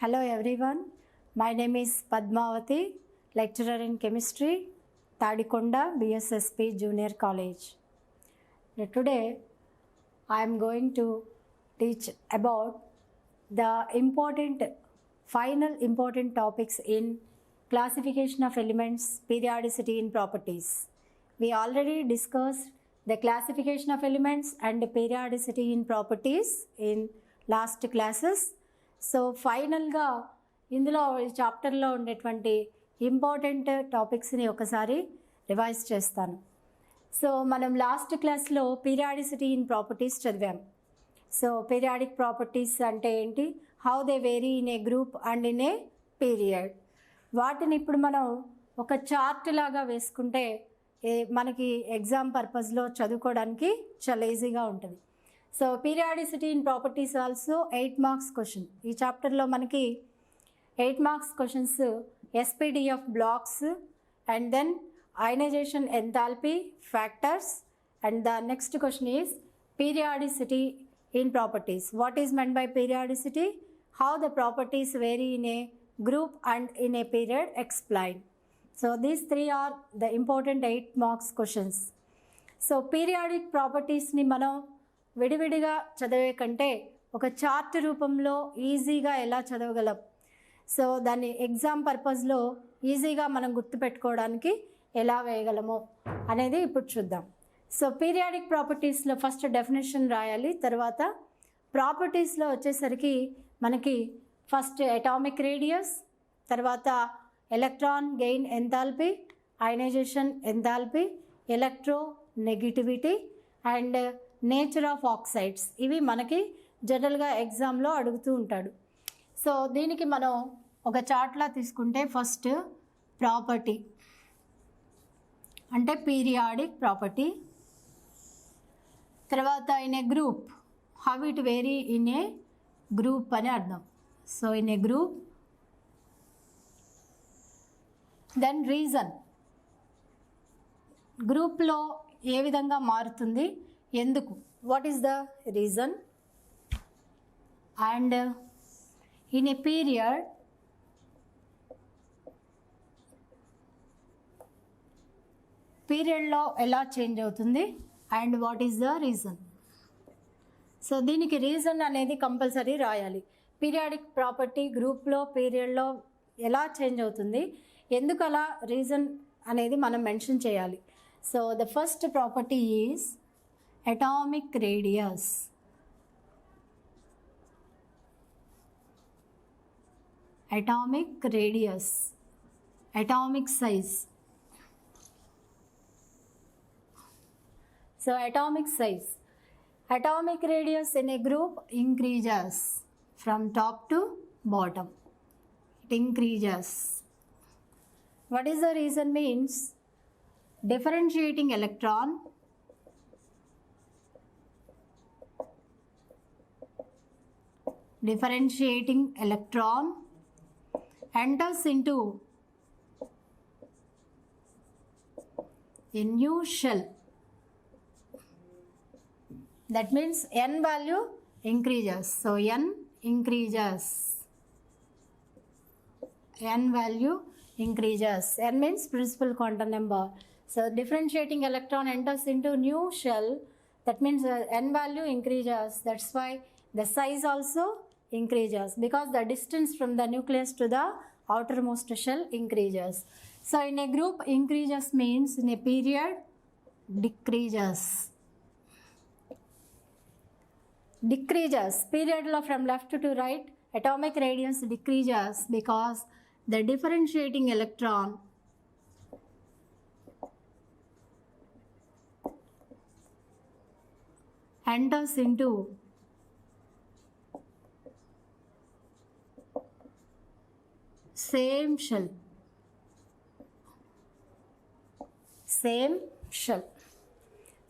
Hello everyone, my name is Padmavati, lecturer in chemistry, Tadikonda BSSP Junior College. Today I am going to teach about the final important topics in classification of elements, periodicity in properties. We already discussed the classification of elements and the periodicity in properties in last classes. So ఫైనల్గా ఇందులో ఈ చాప్టర్లో ఉండేటువంటి important టాపిక్స్ని ఒకసారి revise చేస్తాను. So మనం last క్లాస్లో periodicity in properties చదివాం. సో పీరియాడిక్ ప్రాపర్టీస్ అంటే ఏంటి, how they vary in a group and in a period. వాటిని ఇప్పుడు మనం ఒక చార్ట్ లాగా వేసుకుంటే మనకి ఎగ్జామ్ పర్పస్లో చదువుకోవడానికి చాలా ఈజీగా ఉంటుంది. So periodicity in properties also 8 marks question. ఈ చాప్టర్లో మనకి 8 marks questions SPD of blocks and then ionisation enthalpy factors and the next question is periodicity in properties. What is meant by periodicity, how the properties vary in a group and in a period, explain. So these three are the important 8 marks questions. So periodic ప్రాపర్టీస్ని మనం విడివిడిగా చదివే కంటే ఒక chart రూపంలో ఈజీగా ఎలా చదవగలం, so దాన్ని ఎగ్జామ్ పర్పస్లో ఈజీగా మనం గుర్తుపెట్టుకోవడానికి ఎలా వేయగలమో అనేది ఇప్పుడు చూద్దాం. సో పీరియాడిక్ ప్రాపర్టీస్లో ఫస్ట్ డెఫినేషన్ రాయాలి. తర్వాత ప్రాపర్టీస్లో వచ్చేసరికి మనకి ఫస్ట్ అటామిక్ రేడియస్, తర్వాత electron gain enthalpy, ionisation enthalpy, electro negativity and nature of oxides. ఇవి మనకి జనరల్గా ఎగ్జామ్లో అడుగుతూ ఉంటాడు. సో దీనికి మనం ఒక చార్ట్లా తీసుకుంటే ఫస్ట్ ప్రాపర్టీ అంటే పీరియాడిక్ ప్రాపర్టీ, తర్వాత in a group, how it vary in a group అని అర్థం. So in a group, then reason, గ్రూప్లో ఏ విధంగా మారుతుంది, ఎందుకు, what is the reason, and in a period పీరియడ్లో ఎలా చేంజ్ అవుతుంది and what is the reason. So దీనికి రీజన్ అనేది కంపల్సరీ రాయాలి. పీరియాడిక్ ప్రాపర్టీ గ్రూప్లో పీరియడ్లో ఎలా చేంజ్ అవుతుంది, ఎందుకు అలా, రీజన్ అనేది మనం మెన్షన్ చేయాలి. So the first property is atomic radius. Atomic radius, atomic size. So atomic size, atomic radius in a group increases from top to bottom. It increases. What is the reason means, differentiating electron enters into a new shell. That means n value increases. So n increases. N value increases. N means principal quantum number. So differentiating electron enters into new shell. That means n value increases. That's why the size also increases, because the distance from the nucleus to the outermost shell increases. So in a group, increases means in a period decreases. Decreases, period from left to right, atomic radius decreases because the differentiating electron enters into same shell.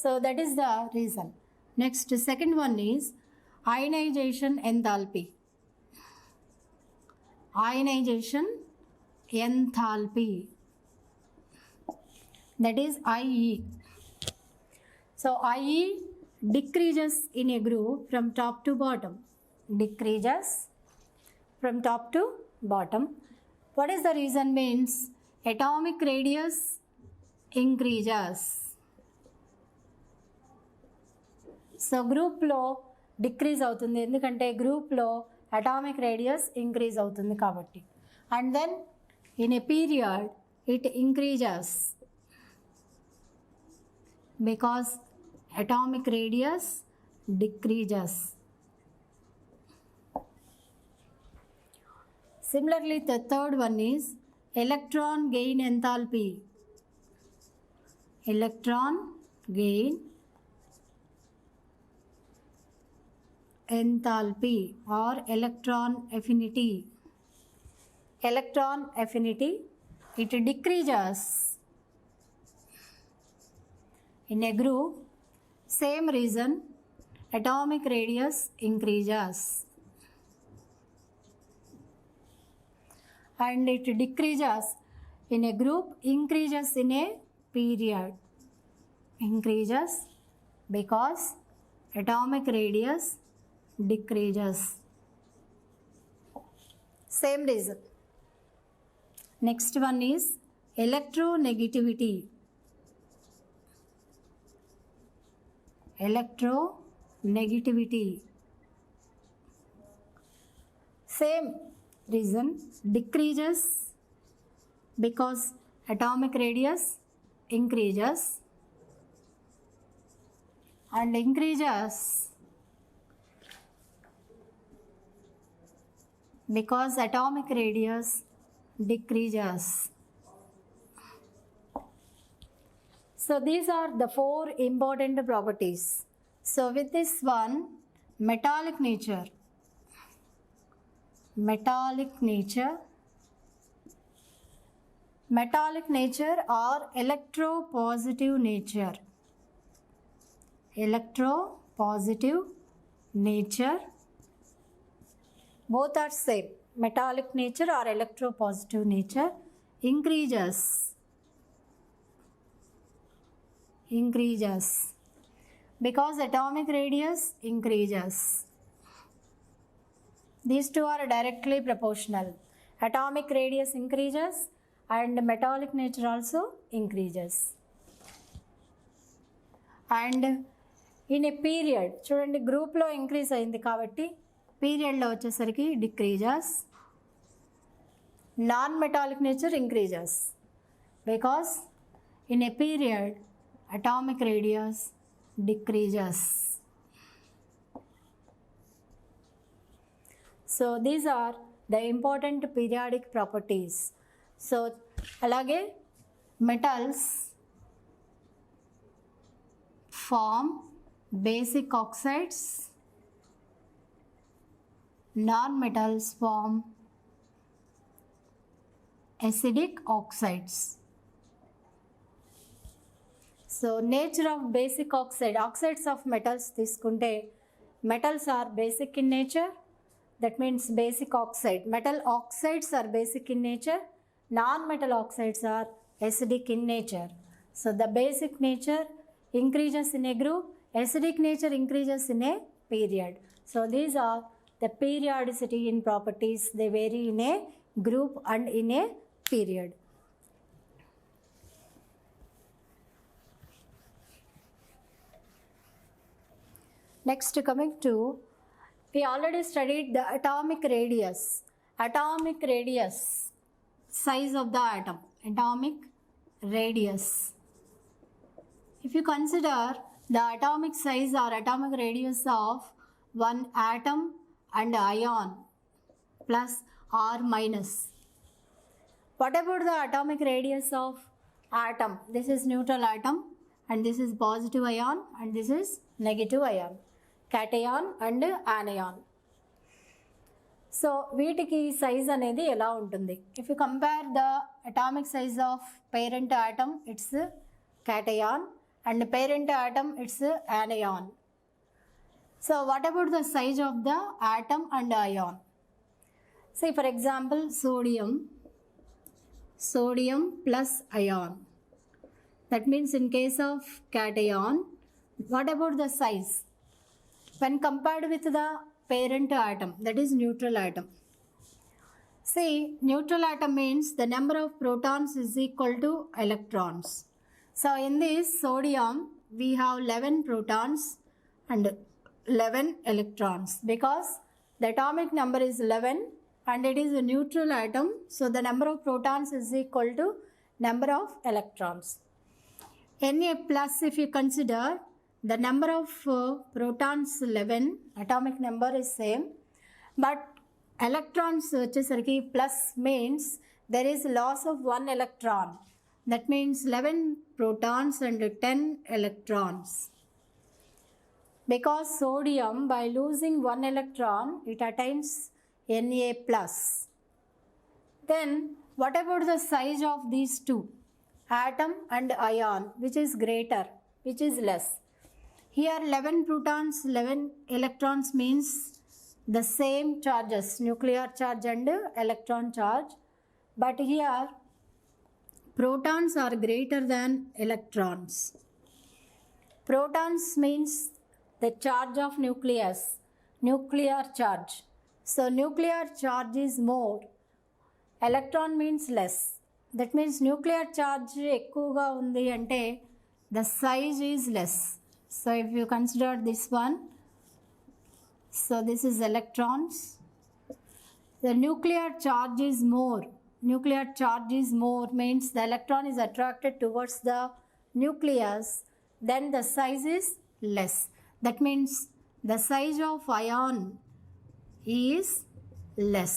So that is the reason. Next, second one is ionization enthalpy. Ionization enthalpy, that is IE. So IE decreases in a group from top to bottom, decreases from top to bottom. What is the reason? Means atomic radius increases. So గ్రూప్లో decrease అవుతుంది, ఎందుకంటే గ్రూప్లో atomic radius increase అవుతుంది కాబట్టి. And then in a period it increases because atomic radius decreases. Similarly, the third one is electron gain enthalpy. Electron gain enthalpy or electron affinity. Electron affinity, it decreases in a group. Same reason, atomic radius increases and it decreases in a group, increases in a period. Increases because atomic radius decreases. Same reason. Next one is electronegativity. Electronegativity. Same reason, decreases because atomic radius increases and increases because atomic radius decreases. So these are the four important properties. So with this one, metallic nature. Metallic nature or electropositive nature. Electropositive nature, both are same. Metallic nature or electropositive nature increases because atomic radius increases. These two are directly proportional. Atomic radius increases and metallic nature also increases. And in a period, చూడండి గ్రూప్లో increase అయింది కాబట్టి పీరియడ్లో వచ్చేసరికి decreases. Non metallic nature increases because in a period atomic radius decreases. So these are the important periodic properties. So alage metals form basic oxides, non-metals form acidic oxides. So nature of basic oxide, oxides of metals తీసుకుంటే metals are basic in nature, that means basic oxide. Metal oxides are basic in nature, non-metal oxides are acidic in nature. So the basic nature increases in a group, acidic nature increases in a period. So these are the periodicity in properties, they vary in a group and in a period. Next, coming to, we already studied the atomic radius. Atomic radius, size of the atom, atomic radius. If you consider the atomic size or atomic radius of one atom and ion plus or minus. What about the atomic radius of atom? This is neutral atom and this is positive ion and this is negative ion. Cation and anion. So వీటికి size అనేది ఎలా ఉంటుంది? If you compare the atomic size of parent atom, it's cation, and parent atom, it's anion. So what about the size of the atom and ion? Say for example, sodium plus ion. That means in case of cation, what about the size? When compared with the parent atom, that is neutral atom. See, neutral atom means the number of protons is equal to electrons. So in this sodium, we have 11 protons and 11 electrons because the atomic number is 11 and it is a neutral atom. So the number of protons is equal to number of electrons. Na plus, if you consider the number of protons 11, atomic number is same, but electrons వచ్చేసరికి plus means there is loss of 1 electron. That means 11 protons and 10 electrons. Because sodium, by losing 1 electron, it attains Na plus. Then what about the size of these two? Atom and ion, which is greater, which is less? Here 11 protons, 11 electrons means the same charges, nuclear charge and electron charge. But here protons are greater than electrons. Protons means the charge of nucleus, nuclear charge. So nuclear charge is more, electron means less. That means nuclear charge ఎక్కువగా ఉంది అంటే the size is less. So if you consider this one, so this is electrons. The nuclear charge is more. Nuclear charge is more means the electron is attracted towards the nucleus, then the size is less. That means the size of ion is less.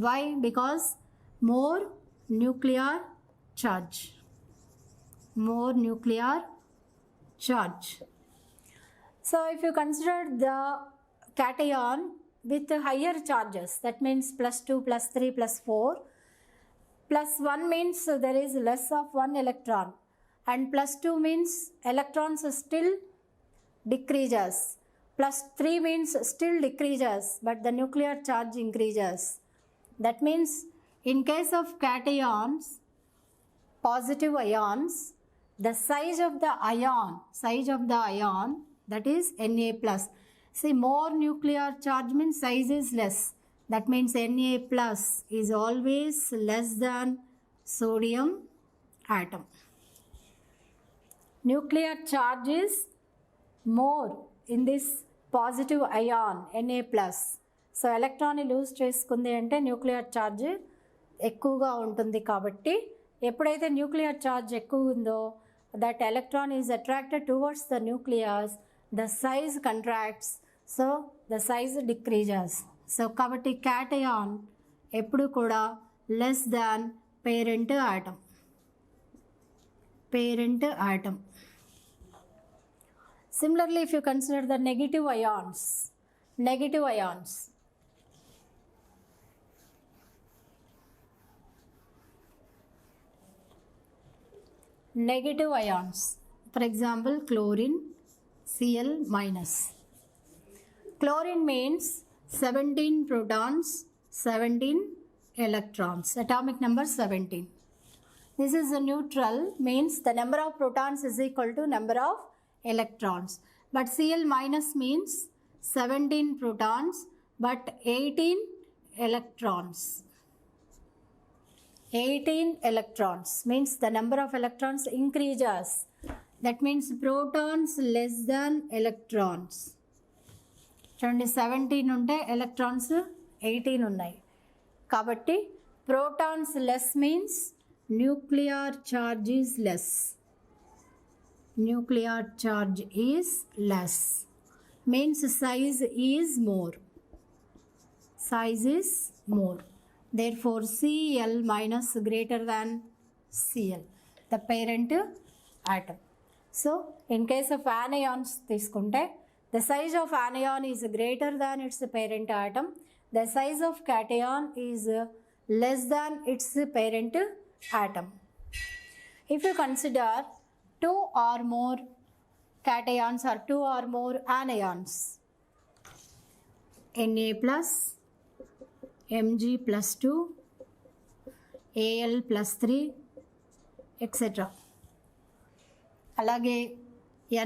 Why? Because more nuclear charge. More nuclear charge. So if you consider the cation with higher charges, that means plus 2, plus 3, plus 4, plus 1 means there is less of 1 electron, and plus 2 means electrons still decreases, plus 3 means still decreases, but the nuclear charge increases. That means in case of cations, positive ions, the size of the ion, that is Na plus. See, more nuclear charge means size is less. That means Na plus is always less than sodium atom. Nuclear charge is more in this positive ion Na plus. So ఎలక్ట్రాన్ని lose చేసుకుంది అంటే nuclear charge ఎక్కువగా ఉంటుంది కాబట్టి ఎప్పుడైతే nuclear charge ఎక్కువ ఉందో that electron is attracted towards the nucleus, the size contracts, so the size decreases. So కాబట్టి క్యాటయాన్ ఎప్పుడు కూడా less than parent atom. Similarly, if you consider the negative ions, negative ions for example chlorine, Cl minus. Chlorine means 17 protons, 17 electrons, atomic number 17. This is a neutral, means the number of protons is equal to number of electrons. But Cl minus means 17 protons but 18 electrons. 18 electrons means the number of electrons increases. That means protons less than electrons. చూడండి 17 ఉంటే electrons 18 ఉన్నాయి కాబట్టి protons less means nuclear charge is less. Nuclear charge is less means size is more. Size is more. Therefore Cl minus greater than Cl, the parent atom. So in case of anions తీసుకుంటే the size of anion is greater than its parent atom. The size of cation is less than its parent atom. If you consider 2 or more cations or 2 or more anions, Na plus, Mg plus 2, Al plus 3, etc. అలాగే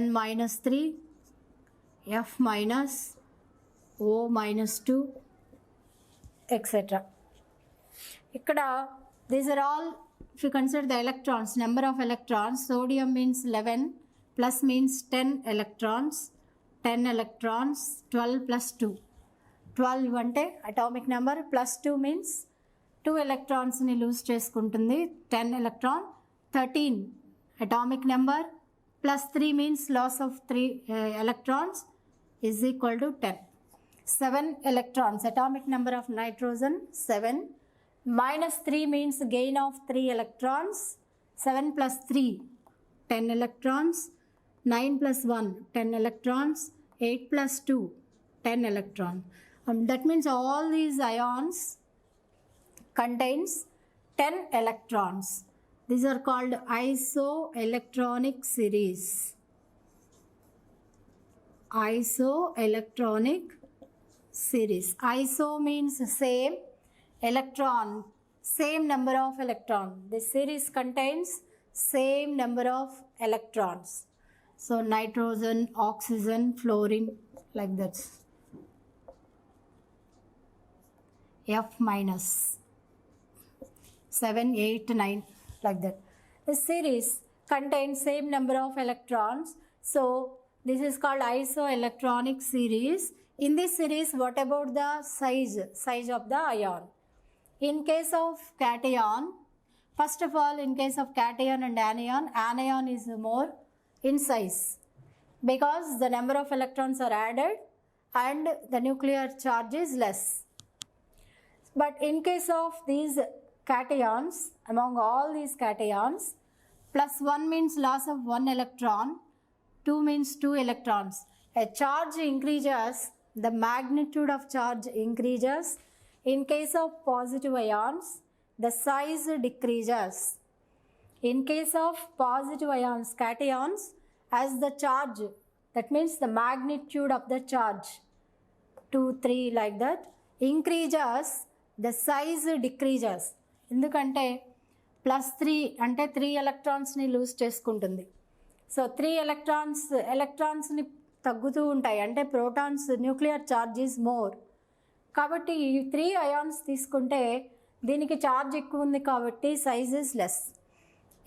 N minus 3, F minus, O minus 2, etc. ikkada these are all, if you consider the electrons, number of electrons, sodium means 11, plus means 10 electrons, 10 electrons, 12 plus 2. 12 ante atomic number, plus 2 means 2 electrons ni lose cheskuntundi, 10 electron, 13 atomic number, plus 3 means loss of 3 electrons is equal to 10. 7 electrons, atomic number of nitrogen 7, minus 3 means gain of 3 electrons, 7 plus 3 10 electrons, 9 plus 1 10 electrons, 8 plus 2 10 electrons. That means all these ions contains 10 electrons. These are called isoelectronic series. Isoelectronic series. Iso means same, electron same number of electron. This series contains same number of electrons. So nitrogen, oxygen, fluorine, like that. F minus 7, 8, 9, like that. This series contains same number of electrons. So this is called isoelectronic series. In this series, what about the size of the ion? In case of cation, first of all, in case of cation and anion is more in size because the number of electrons are added and the nuclear charge is less. But in case of these cations, among all these cations, plus 1 means loss of 1 electron, 2 means 2 electrons. A charge increases, the magnitude of charge increases. In case of positive ions, the size decreases. In case of positive ions, cations, as the charge, that means the magnitude of the charge, 2, 3 like that, increases, the size decreases. ఎందుకంటే plus 3 అంటే 3 ఎలక్ట్రాన్స్ని loose చేసుకుంటుంది. So 3 ఎలక్ట్రాన్స్ని తగ్గుతూ ఉంటాయి, అంటే protons nuclear charge is more. కాబట్టి ఈ 3 ions తీసుకుంటే దీనికి ఛార్జ్ ఎక్కువ ఉంది కాబట్టి size is less.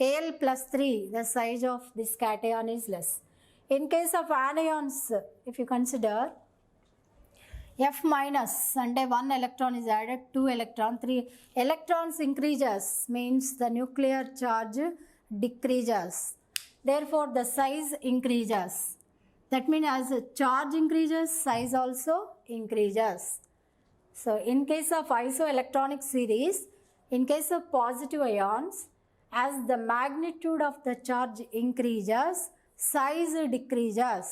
Al plus 3, the size of this cation is less. In case of anions, if you consider F minus, and 1 electron is added, 2 electron, 3 electrons increases, means the nuclear charge decreases. Therefore, the size increases. That means as charge increases, size also increases. So, in case of isoelectronic series, in case of positive ions, as the magnitude of the charge increases, size decreases.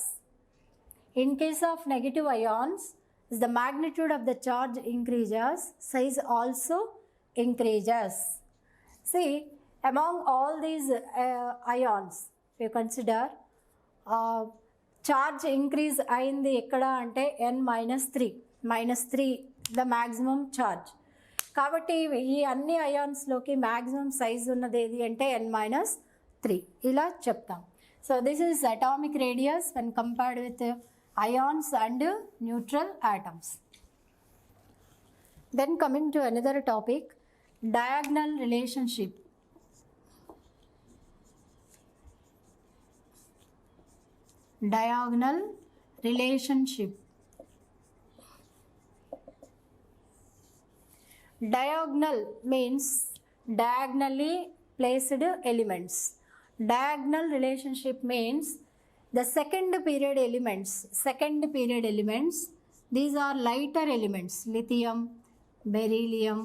In case of negative ions, as the magnitude of the charge increases, size also increases. See, among all these ions, you consider charge increase ayindi ekkada ante n minus 3, the maximum charge. కాబట్టి ఈ అన్ని అయాన్స్లోకి maximum size ఉన్నది ఏది అంటే n-3 ఇలా చెప్తాం. So this is atomic radius when compared with ions and neutral atoms. Then coming to another topic, diagonal relationship. Diagonal relationship. Diagonal means diagonally placed elements. Diagonal relationship means the second period elements, these are lighter elements, lithium, beryllium,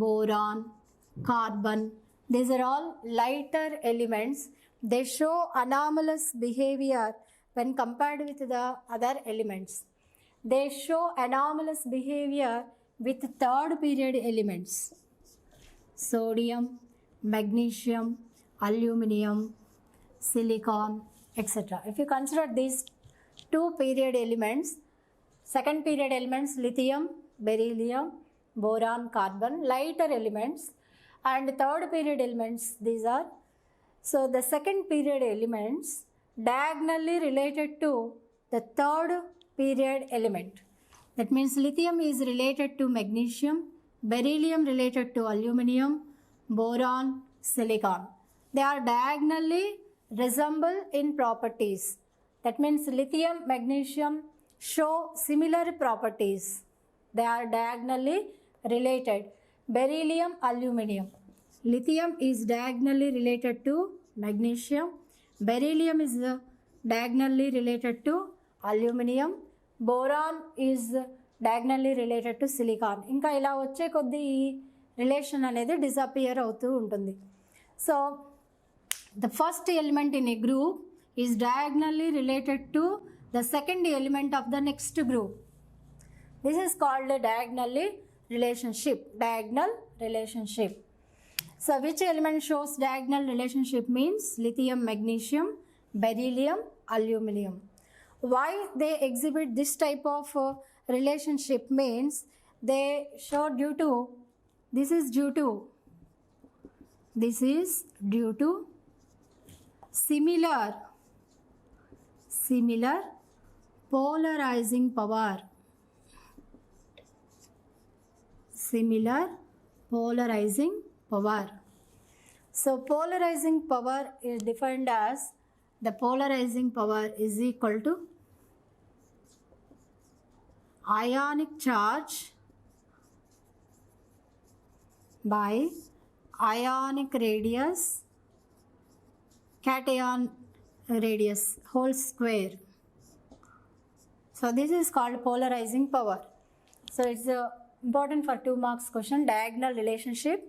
boron, carbon, these are all lighter elements. They show anomalous behavior when compared with the other elements. They show anomalous behavior with third period elements, sodium, magnesium, aluminum, silicon, etc. If you consider these 2 period elements, second period elements lithium, beryllium, boron, carbon, lighter elements, and third period elements, these are, so the second period elements diagonally related to the third period element. That means lithium is related to magnesium, beryllium related to aluminum, boron, silicon. They are diagonally resemble in properties. That means lithium, magnesium show similar properties. They are diagonally related. Beryllium, aluminum. Lithium is diagonally related to magnesium. Beryllium is diagonally related to aluminum. Boron is diagonally related to silicon. ఇంకా ఇలా వచ్చే కొద్దీ ఈ relation అనేది disappear అవుతూ ఉంటుంది. So the first element in a group is diagonally related to the second element of the next group. This is called a diagonal relationship. So which element shows diagonal relationship means lithium, magnesium, beryllium, aluminum. Why they exhibit this type of relationship means they show due to similar polarizing power. Similar polarizing power. So polarizing power is defined as the polarizing power is equal to ionic charge by ionic radius cation radius whole square. So this is called polarizing power. So it's important for 2 marks question, diagonal relationship.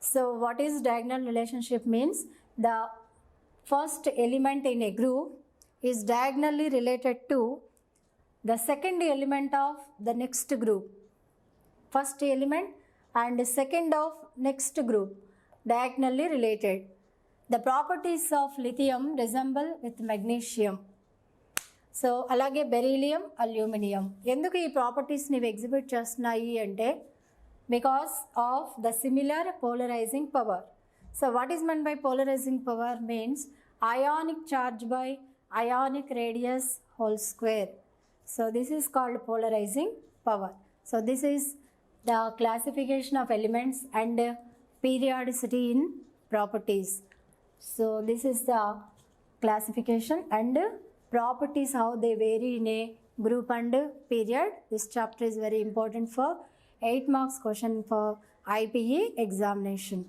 So what is diagonal relationship means? The first element in a group is diagonally related to the second element of the next group. First element and second of next group diagonally related. The properties of lithium resemble with magnesium. So అలాగే beryllium, aluminium ఎందుకు ఈ ప్రాపర్టీస్ని exhibit చేస్తున్నాయి అంటే because of the similar polarising power. So what is meant by polarizing power means ionic charge by ionic radius whole square. So this is called polarizing power. So this is the classification of elements and periodicity in properties. So this is the classification and properties, how they vary in a group and period. This chapter is very important for 8 marks question for IPE examination.